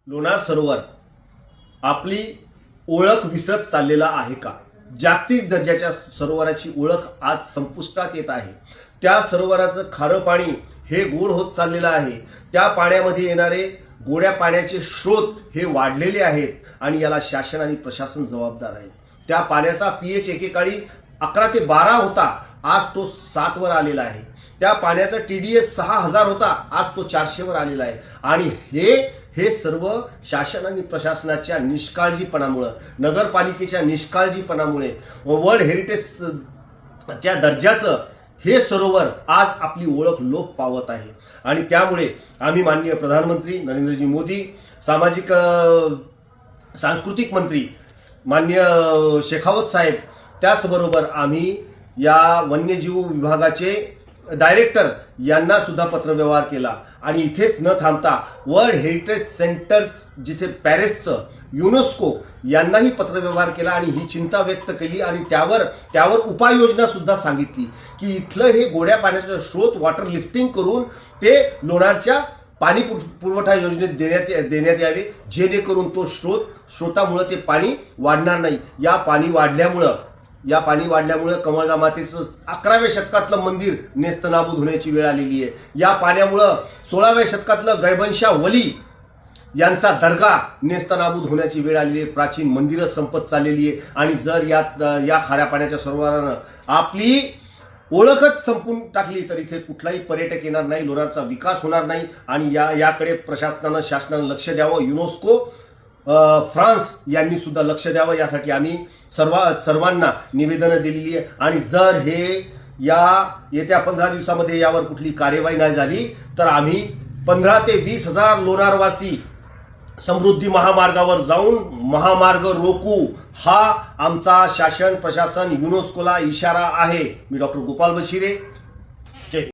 लोणार सरोवर आपली ओळख विसरत चाललेला आहे का? जागतिक दर्जाच्या सरोवराची ओळख आज संपुष्टात येत आहे. त्या सरोवराचं खारं पाणी हे गोड होत चाललेलं आहे. त्या पाण्यामध्ये येणारे गोड्या पाण्याचे स्रोत हे वाढलेले आहेत आणि याला शासन आणि प्रशासन जबाबदार आहे. त्या पाण्याचा पीएच एकेकाळी 11 ते 12 होता, आज तो 7 वर आलेला आहे. त्या पाण्याचा TDS 6000 होता, आज तो 400 वर आलेला आहे. आणि हे सर्व शासन आणि प्रशासनाच्या निष्काळजीपणामुळे, नगरपालिकेच्या निष्काळजीपणामुळे, वर्ल्ड हेरिटेजच्या दर्जाचं हे सरोवर आज आपली ओळख लोप पावत आहे. आणि त्यामुळे आम्ही माननीय प्रधानमंत्री नरेंद्रजी मोदी, सामाजिक सांस्कृतिक मंत्री माननीय शेखावत साहेब, त्याचबरोबर आम्ही या वन्यजीव विभागाचे डायरेक्टर यांना सुद्धा पत्रव्यवहार केला आणि इथेच न थांबता वर्ल्ड हेरिटेज सेंटर जिथे पॅरिसचं, युनेस्को यांनाही पत्रव्यवहार केला आणि ही चिंता व्यक्त केली आणि त्यावर उपाययोजना सुद्धा सांगितली की इथलं हे गोड्या पाण्याचं स्रोत वॉटर लिफ्टिंग करून ते लोणारच्या पाणी पुरवठा योजनेत देण्यात यावे, जेणेकरून तो स्रोतामुळे ते पाणी वाढणार नाही. या पाणी वाढल्यामुळं कमळजा मातेचं 11व्या शतकातलं मंदिर नेस्तनाबूद होण्याची वेळ आलेली आहे. या पाण्यामुळं 16व्या शतकातलं गैबंशा वली यांचा दर्गा नेस्तनाबूद होण्याची वेळ आलेली आहे. प्राचीन मंदिरं संपत चाललेली आहे. आणि जर या खाऱ्या पाण्याच्या सरोवरानं आपली ओळखच संपून टाकली तर इथे कुठलाही पर्यटक येणार नाही, लोणारचा विकास होणार नाही. आणि याकडे प्रशासनानं, शासनानं लक्ष द्यावं. युनेस्को, फ्रान्स यांनी सुद्धा लक्ष द्यावं. यासाठी आम्ही सर्वांना निवेदनं दिलेली आहे. आणि जर येत्या 15 दिवसामध्ये यावर कुठली कार्यवाही नाही झाली तर आम्ही 15 ते 20 हजार लोणारवासी समृद्धी महामार्गावर जाऊन महामार्ग रोकू. हा आमचा शासन, प्रशासन, युनेस्कोला इशारा आहे. मी डॉक्टर गोपाल बशिरे,